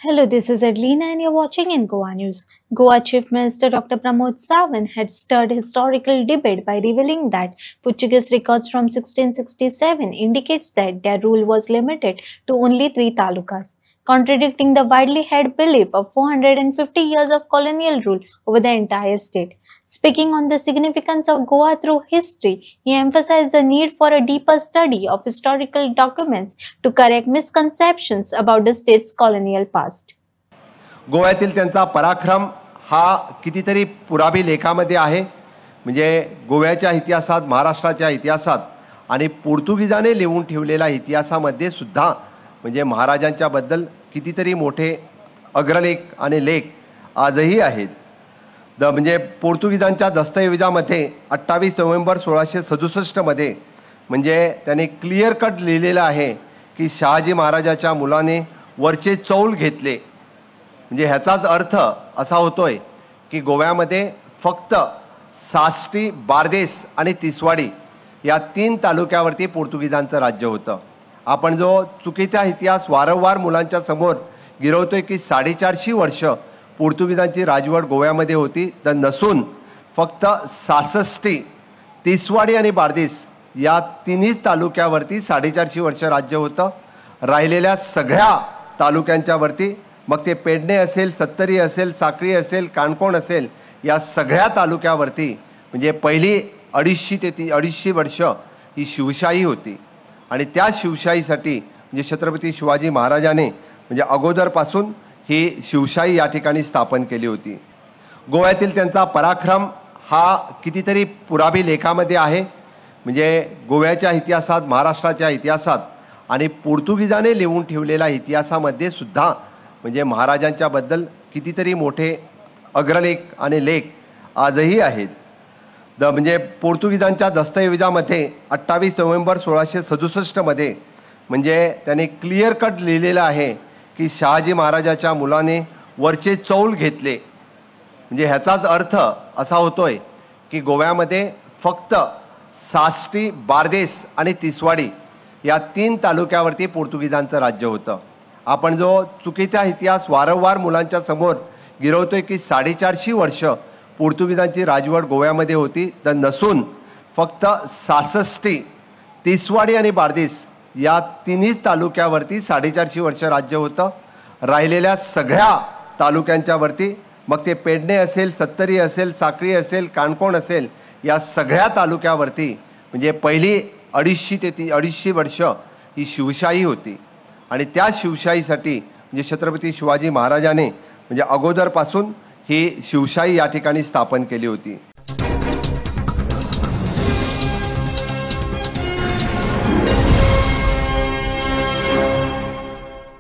Hello, this is Adelina and you're watching in Goa News. Goa Chief Minister Dr. Pramod Sawant had stirred historical debate by revealing that Portuguese records from 1667 indicates that their rule was limited to only 3 talukas, contradicting the widely held belief of 450 years of colonial rule over the entire state. Speaking on the significance of Goa through history, he emphasized the need for a deeper study of historical documents to correct misconceptions about the state's colonial past. गोव्यातील त्यांचा पराक्रम हा कितीतरी पुरावी लेखामध्ये आहे. म्हणजे गोव्याच्या इतिहासात, महाराष्ट्राच्या इतिहासात आणि पोर्तुगीजाने लिहून ठेवलेल्या इतिहासामध्ये सुद्धा म्हणजे महाराजांच्या बद्दल कितीतरी मोठे अग्रलेख आणि लेख आजही आहेत. म्हणजे पोर्तुगीजांच्या दस्तऐवजामध्ये 28 नोव्हेंबर 1667 मध्ये म्हणजे त्याने क्लिअर कट लिहिलेलं आहे की शहाजी महाराजाच्या मुलाने वरचे चौल घेतले. म्हणजे ह्याचाच अर्थ असा होतोय की गोव्यामध्ये फक्त साष्टी, बारदेस आणि तिसवाडी या 3 तालुक्यावरती पोर्तुगीजांचं राज्य होतं. आपण जो चुकीचा इतिहास वारंवार मुलांच्या समोर गिरवतोय की 450 वर्ष पोर्तुगीजांची राजवट गोव्यामध्ये होती, तर नसून फक्त सासष्टी, तिसवाडी आणि बारदेस या 3 तालुक्यावरती 450 वर्ष राज्य होतं. राहिलेल्या सगळ्या तालुक्यांच्या वरती, मग ते पेडणे असेल, सत्तरी असेल, साखळी असेल, काणकोण असेल, या सगळ्या तालुक्यावरती म्हणजे पहिली 250 ते 250 वर्ष ही शिवशाही होती. आणि त्या शिवशाहीसाठी म्हणजे छत्रपती शिवाजी महाराजांनी म्हणजे अगोदरपासून ही शिवशाही या ठिकाणी स्थापन केली होती. गोव्यातील त्यांचा पराक्रम हा कितीतरी पुरावी लेखामध्ये आहे. म्हणजे गोव्याच्या इतिहासात, महाराष्ट्राच्या इतिहासात आणि पोर्तुगीजाने लिहून ठेवलेल्या इतिहासामध्ये सुद्धा म्हणजे महाराजांच्या बद्दल कितीतरी मोठे अग्रलेख आणि लेख आजही आहेत. म्हणजे पोर्तुगीजांच्या दस्तऐवजामध्ये 28 नोव्हेंबर 1667 मध्ये म्हणजे त्याने क्लिअर कट लिहिलेलं आहे की शहाजी महाराजाच्या मुलाने वरचे चौल घेतले. म्हणजे ह्याचाच अर्थ असा होतोय की गोव्यामध्ये फक्त साष्टी, बारदेस आणि तिसवाडी या 3 तालुक्यावरती पोर्तुगीजांचं राज्य होतं. आपण जो चुकीचा इतिहास वारंवार मुलांच्या समोर गिरवतोय की 450 वर्ष पोर्तुगीजांची राजवट गोव्यामध्ये होती, तर नसून फक्त सासष्टी, तिसवाडी आणि बारदेस या 3 तालुक्यावरती 450 वर्ष राज्य होतं. राहिलेल्या सगळ्या तालुक्यांच्या वरती, मग ते पेडणे असेल, सत्तरी असेल, साखळी असेल, काणकोण असेल, या सगळ्या तालुक्यावरती म्हणजे पहिली 250 ते 250 वर्ष ही शिवशाही होती. आणि त्या शिवशाहीसाठी म्हणजे छत्रपती शिवाजी महाराजांनी म्हणजे अगोदरपासून ही शिवशाही या ठिकाणी स्थापन केली होती.